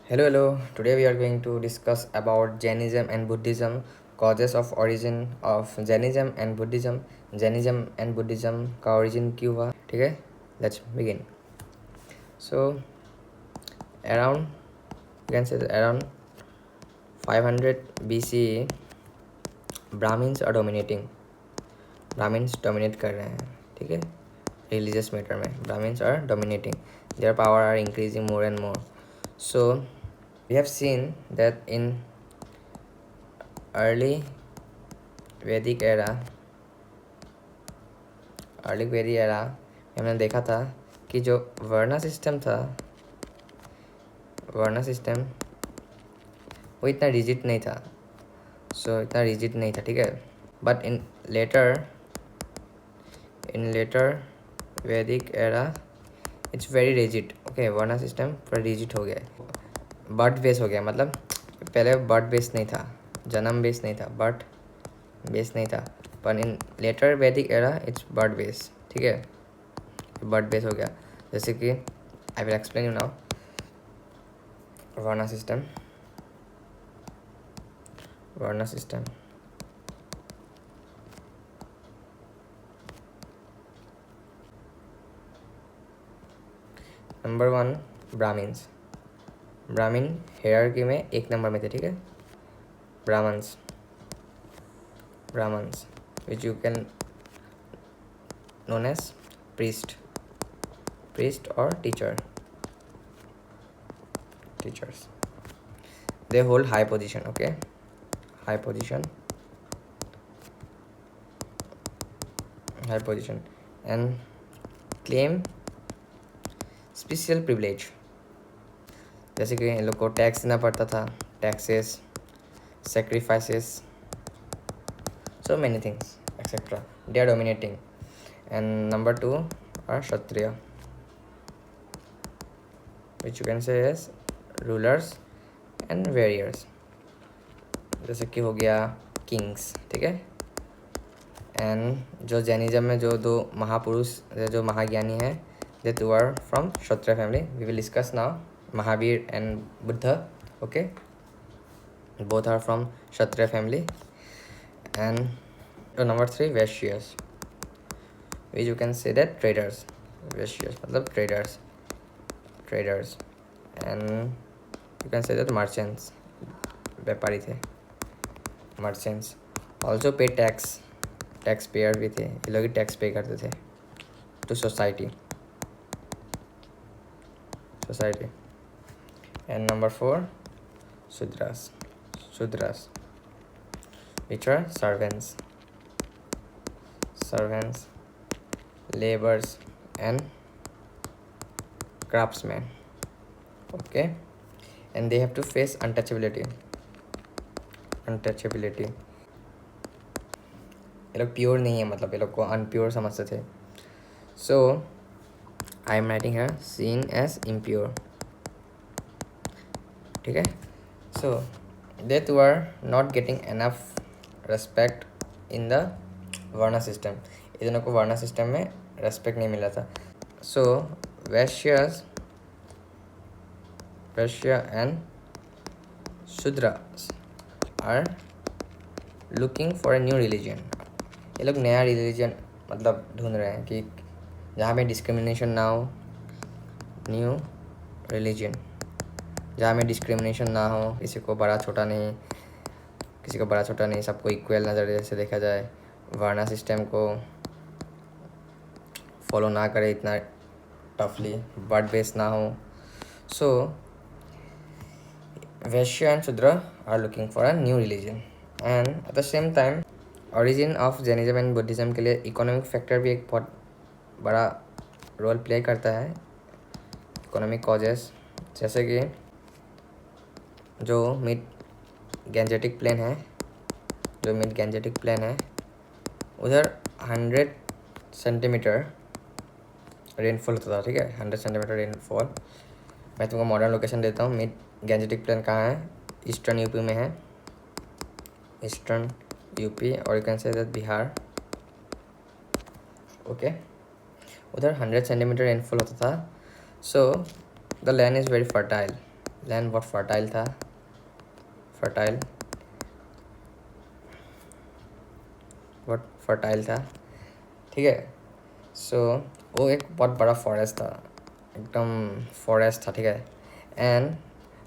Hello. Today we are going to discuss about Jainism and Buddhism, causes of origin of Jainism and Buddhism, Jainism and Buddhism का origin क्यों हुआ, ठीक है? Let's begin. So around you can say that around 500 BCE, Brahmins are dominating. Brahmins dominate कर रहे हैं, ठीक है? Religious matter में Brahmins are dominating. Their power are increasing more and more. So we have seen that in early Vedic era हमने देखा था कि जो वर्ना सिस्टम था, वर्ना सिस्टम वो इतना रिजिड नहीं था, इतना रिजिड नहीं था, ठीक है. But in later Vedic era it's very rigid. Okay, varna system पूरा रिजिड हो गया, बर्थ बेस हो गया. मतलब पहले बर्थ बेस नहीं था, जन्म बेस नहीं था, बर्थ बेस नहीं था. पर in later Vedic era it's birth base, ठीक है, बर्थ बेस हो गया. जैसे कि I will explain you now. Varna system number 1 Brahmin hierarchy में 1 नंबर में थे, ठीक है. Brahmins which you can known as priest or teachers. They hold high position, okay, high position and claim special privilege. जैसे कि इन लोग को टैक्स देना पड़ता था, taxes, sacrifices, so many things etc. They are dominating. And number 2 are Kshatriya, which you can say as rulers and warriors. जैसे कि हो गया किंग्स, ठीक है. एंड जो जैनिज्म में जो 2 महापुरुष, जो महाज्ञानी हैं, they too are from Kshatriya family. We will discuss now Mahavir and Buddha, okay. Both are from Kshatriya family. And number 3 Vaishyas, which you can say that traders. Vicious मतलब traders and you can say that merchants, व्यापारी थे, merchants. Also pay tax payer भी थे, ये लोग tax पे करते थे to society. And number 4 Sudras, which are servants, laborers and craftsmen, okay. And they have to face untouchability. ये लोग प्योर नहीं है, मतलब ये लोग को अनप्योर समझते थे. So I am writing here seen as impure, ठीक है. So they too are not getting enough respect in the varna system. ये दोनों को वर्ना सिस्टम में रेस्पेक्ट नहीं मिला था. सो Vaishya and Shudra are looking for a new religion. ये लोग नया रिलीजन मतलब ढूंढ रहे हैं कि जहाँ पे डिस्क्रिमिनेशन ना हो, न्यू रिलीजन जहाँ में डिस्क्रिमिनेशन ना हो, किसी को बड़ा छोटा नहीं, सबको इक्वल नज़रिए से देखा जाए, वर्ना सिस्टम को फॉलो ना करे इतना टफली, बर्थ बेस ना हो. सो Vaishya and Shudra are looking for a new religion. And at the same time origin of Jainism and Buddhism के लिए इकोनॉमिक फैक्टर भी एक बहुत बड़ा रोल प्ले करता है. इकोनॉमिक कॉजेस, जैसे कि जो मिड गैंजेटिक प्लेन है, उधर 100 सेंटीमीटर रेनफॉल होता था, ठीक है, 100 सेंटीमीटर रेनफॉल. मैं तुमको मॉडर्न लोकेशन देता हूँ. मिड गैंजेटिक प्लेन कहाँ है? ईस्टर्न यूपी में है, ईस्टर्न यूपी, और you can say that Bihar, okay. उधर 100 सेंटीमीटर रेनफॉल होता था. So the land is very fertile, land बहुत फर्टाइल था, फर्टाइल, बहुत फर्टाइल था, ठीक है। सो वो एक बहुत बड़ा फॉरेस्ट था, एकदम फॉरेस्ट था, ठीक है। एंड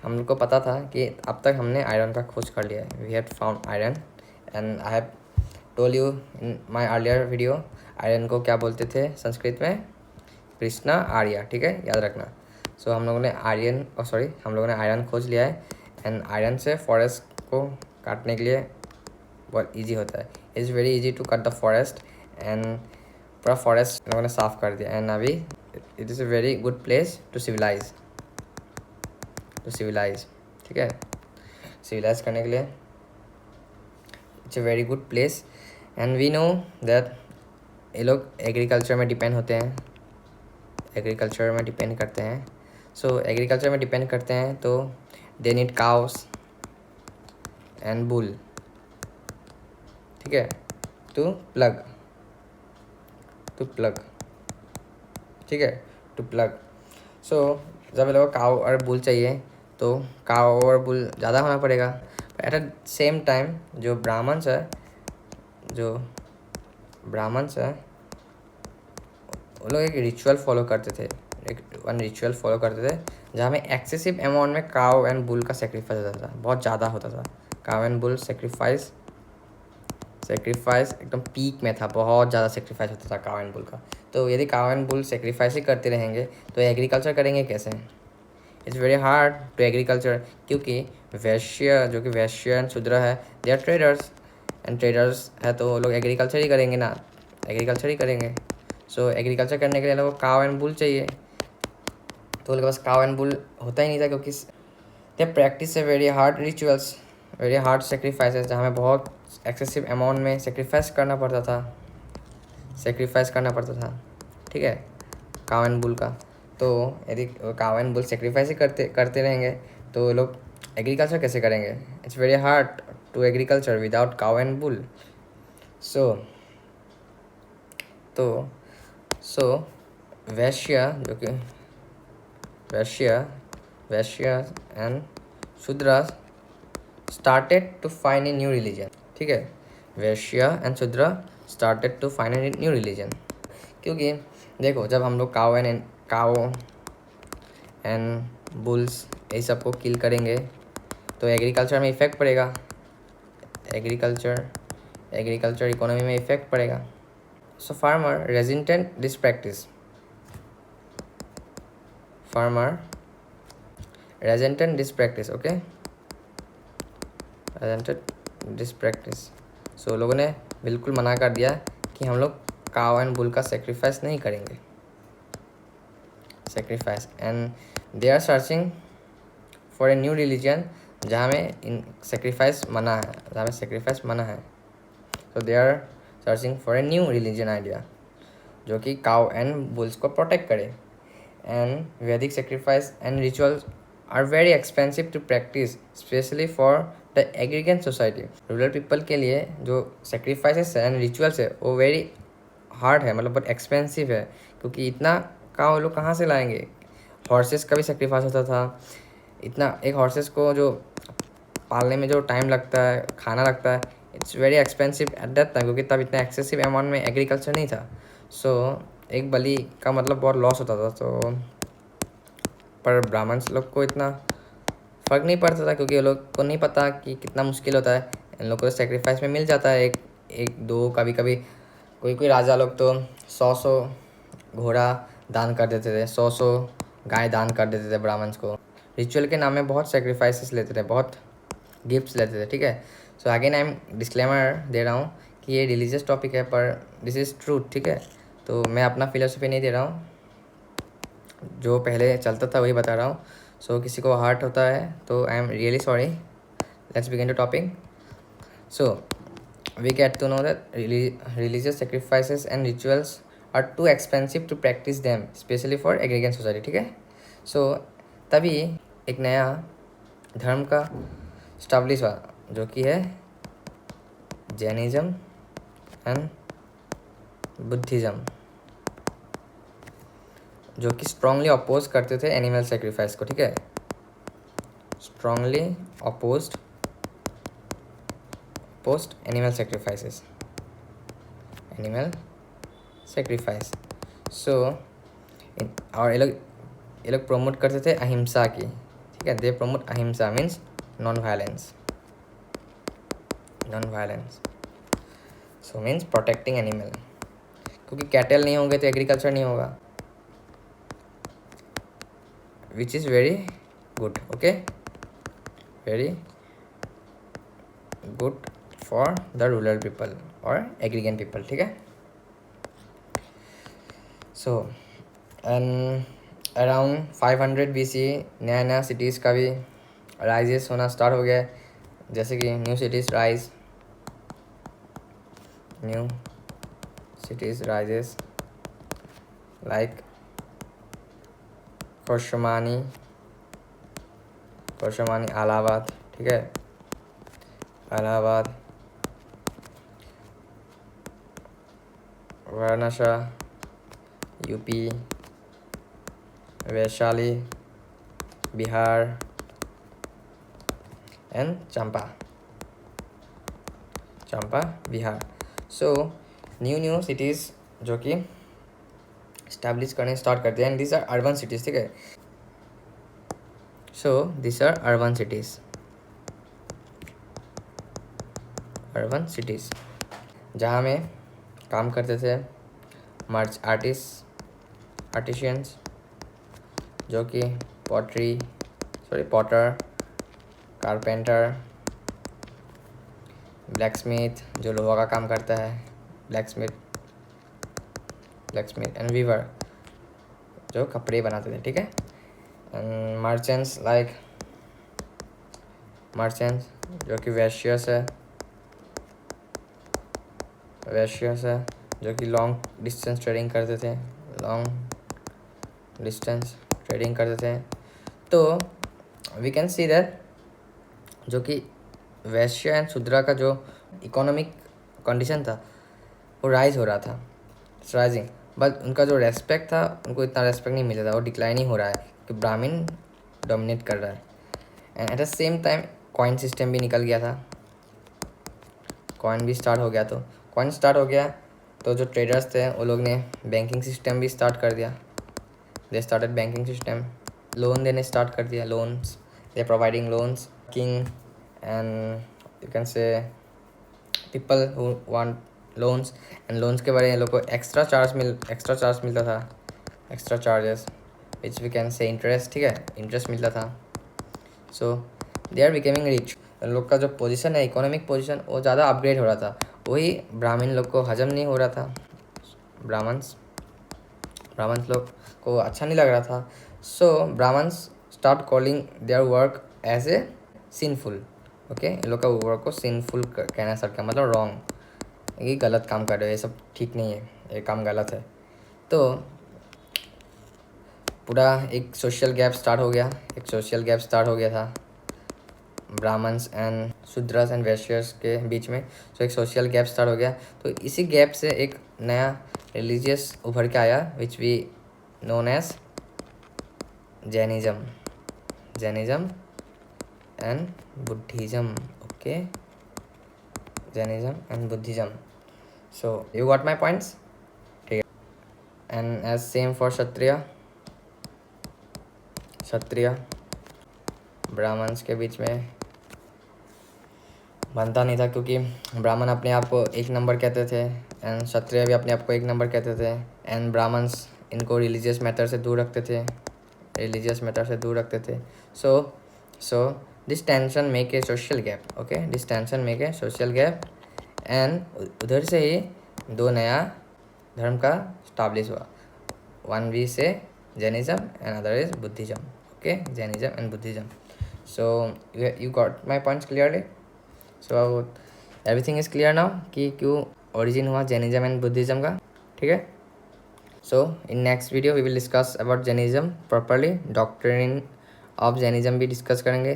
हम लोग को पता था कि अब तक हमने आयरन का खोज कर लिया है, we had found iron. And I have told you in my earlier video, iron को क्या बोलते थे संस्कृत में, कृष्णा आर्या, ठीक है, याद रखना। सो हम लोगों ने हम लोगों ने आयरन खोज लिया है। एंड आयरन से फॉरेस्ट को काटने के लिए बहुत इजी होता है, it's very easy to cut the forest. And पूरा फॉरेस्ट हम लोगों ने साफ कर दिया। एंड अभी it is a very good place to civilize, ठीक है, सिविलाइज करने के लिए it's a very good place. And we know that ये लोग एग्रीकल्चर में डिपेंड होते हैं, एग्रीकल्चर में डिपेंड करते हैं। सो एग्रीकल्चर में डिपेंड करते हैं तो they need cows and bull, ठीक है, टू प्लग, ठीक है, टू प्लग। सो जब लोग काउ और बुल चाहिए तो काउ और बुल ज़्यादा होना पड़ेगा। एट द सेम टाइम जो ब्राह्मण्स है वो लोग एक रिचुअल फॉलो करते थे, जहाँ में एक्सेसिव अमाउंट में काउ एंड बुल का सेक्रीफाइस होता था, बहुत ज़्यादा होता था। काउ एंड बुल सेक्रीफाइस एकदम पीक में था, बहुत ज़्यादा सेक्रीफाइस होता था काउ एंड बुल का। तो यदि काउ एंड बुल सेक्रीफाइस ही करते रहेंगे तो एग्रीकल्चर करेंगे कैसे? It's very hard to agriculture, क्योंकि वैश्य एंड शूद्र है, they are traders, and traders है तो वो लोग एग्रीकल्चर ही करेंगे ना, सो एग्रीकल्चर करने के लिए लोगों को काउ एंड बुल चाहिए, तो उनके पास काउ एंड बुल होता ही नहीं था, क्योंकि they practise a very hard rituals, very hard sacrifices, जहाँ में बहुत एक्सेसिव अमाउंट में सेक्रीफाइस करना पड़ता था, ठीक है, काउ एंड बुल का। तो यदि काउ एंड बुल सेक्रीफाइस ही करते रहेंगे तो लोग एग्रीकल्चर कैसे करेंगे? It's very hard to agriculture without cow and bull. So Vaishya and Shudra started to find a new religion, ठीक है, Vaishya and Shudra started to find a new religion. क्योंकि देखो, जब हम लोग काउ एंड बुल्स ये सबको किल करेंगे तो एग्रीकल्चर में इफ़ेक्ट पड़ेगा, एग्रीकल्चर इकोनॉमी में इफ़ेक्ट पड़ेगा। So farmer resistant this practice, okay, so लोगों ने बिल्कुल मना कर दिया कि हम लोग काउ एंड बुल का सेक्रीफाइस नहीं करेंगे, and they are searching for a new religion जहाँ में सेक्रीफाइस मना है, so they are searching for a new religion idea जो कि काउ एंड बुल्स को प्रोटेक्ट करे। And Vedic sacrifice and rituals are very expensive to practise, specially for the एग्रीगेंट society. Rural people के लिए जो सेक्रीफाइसेस एंड रिचुअल्स है वो very hard है, मतलब बहुत एक्सपेंसिव है, क्योंकि इतना काउ लोग कहाँ से लाएंगे? हॉर्सेस का भी सेक्रीफाइस होता था, इतना एक हॉर्सेस को जो पालने में जो टाइम लगता है, खाना लगता है, it's very expensive at that time, क्योंकि तब इतना एक्सेसिव अमाउंट में एग्रीकल्चर नहीं था। सो एक बलि का मतलब बहुत लॉस होता था। तो पर ब्राह्मण्स लोग को इतना फ़र्क नहीं पड़ता था, क्योंकि वो लोग को नहीं पता कि कितना मुश्किल होता है। इन लोग को सेक्रीफाइस में मिल जाता है, एक दो, कभी कोई राजा लोग तो 100 घोड़ा दान कर देते थे, 100 गाय दान कर देते थे ब्राह्मण्स को। रिचुअल के नाम में बहुत सेक्रीफाइसेस लेते थे, बहुत गिफ्ट्स लेते थे, ठीक है। So again I am disclaimer दे रहा हूँ कि ये रिलीजियस टॉपिक है, पर दिस इज़ ट्रूथ, ठीक है। तो मैं अपना फिलोसफी नहीं दे रहा हूँ, जो पहले चलता था वही बता रहा हूँ। सो किसी को हर्ट होता है तो I am really sorry. Let's begin the topic. So we get to know that religious sacrifices and rituals are too expensive to practice them, especially for agrarian society, ठीक है। सो तभी एक नया धर्म का स्टैब्लिश हुआ जो कि है जैनिज़्म एंड बुद्धिज़्म, जो कि स्ट्रांगली अपोज करते थे एनिमल सेक्रीफाइस को, ठीक है। strongly opposed animal sacrifices, animal sacrifice. So और ये लोग प्रमोट करते थे अहिंसा की, ठीक है, दे प्रमोट अहिंसा means non violence, so means protecting animal, क्योंकि कैटल नहीं होंगे तो एग्रीकल्चर नहीं होगा, which is very good, okay, very good for the rural people और एग्रीगेंट पीपल, ठीक है. सो एंड अराउंड 500 BC नया नया सिटीज़ का भी राइजेस होना स्टार्ट हो गया है, जैसे कि न्यू सिटीज़ राइजेस लाइक कोशमानी इलाहाबाद, ठीक है, Allahabad, Varanasi, UP, Vaishali, Bihar and Champa Bihar. So new cities जो कि इस्टेब्लिश करने स्टार्ट करते हैं, and this are urban cities, ठीक है. So this are urban cities जहाँ में काम करते थे आर्टिशियंस जो कि पॉटर, कारपेंटर, ब्लैकस्मिथ जो लोहा का काम करता है, ब्लैकस्मिथ एंड वीवर जो कपड़े बनाते थे, ठीक है. एंड मर्चेंट्स जो कि वैश्यस है जो कि लॉन्ग डिस्टेंस ट्रेडिंग करते थे. तो वी कैन सी दैट जो कि वैश्य एंड शूद्रा का जो इकोनॉमिक कंडीशन था वो राइज हो रहा था, राइजिंग, बट उनका जो रेस्पेक्ट था उनको इतना रेस्पेक्ट नहीं मिल रहा था, वो डिक्लाइन ही हो रहा है कि ब्राह्मण डोमिनेट कर रहा है. And at the same time coin system भी निकल गया था, कॉइन स्टार्ट हो गया तो जो ट्रेडर्स थे वो लोग ने बैंकिंग सिस्टम भी स्टार्ट कर दिया. They started banking system, loan देने स्टार्ट कर दिया, loans, they providing loans king and you can say people who want loans. And loans के बारे में लोग को एक्स्ट्रा चार्ज मिलता था, extra charges which we can say interest, ठीक है, इंटरेस्ट मिलता था. So they are becoming rich. लोग का जो पोजीशन है, इकोनॉमिक पोजीशन, वो ज़्यादा अपग्रेड हो रहा था, वही ब्राह्मण लोग को हजम नहीं हो रहा था, ब्राह्मण्स लोग को अच्छा नहीं लग रहा था. So Brahmins start calling their work as a sinful, okay. इन लोग का वर्क को सिनफुल कहना स्टार्ट किया, मतलब रॉन्ग, ये गलत काम कर रहे हो, ये सब ठीक नहीं है, ये काम गलत है. तो पूरा एक सोशल गैप स्टार्ट हो गया था ब्राह्मण्स एंड शूद्रस एंड वैश्यस के बीच में. तो एक सोशल गैप स्टार्ट हो गया. तो इसी गैप से एक नया रिलीजियस उभर के आया which we known as Jainism and Buddhism, okay, Jainism and Buddhism. So you got my points, ठीक है. And as same for Kshatriya Brahmins के बीच में बनता नहीं था, क्योंकि ब्राह्मण अपने आप को एक नंबर कहते थे एंड क्षत्रिय भी अपने आप को एक नंबर कहते थे. एंड ब्राह्मण्स इनको रिलीजियस मैटर से दूर रखते थे. So this tension make a social gap, okay, and उधर से ही दो नया धर्म का स्टैब्लिश हुआ. वन वी से Jainism and other is Buddhism, okay, Jainism and Buddhism. So you got my points clearly. So everything is clear now कि क्यों ओरिजिन हुआ जैनिज्म एंड बुद्धिज्म का, ठीक है. So in next video we will discuss about Jainism properly, doctrine of Jainism भी discuss करेंगे.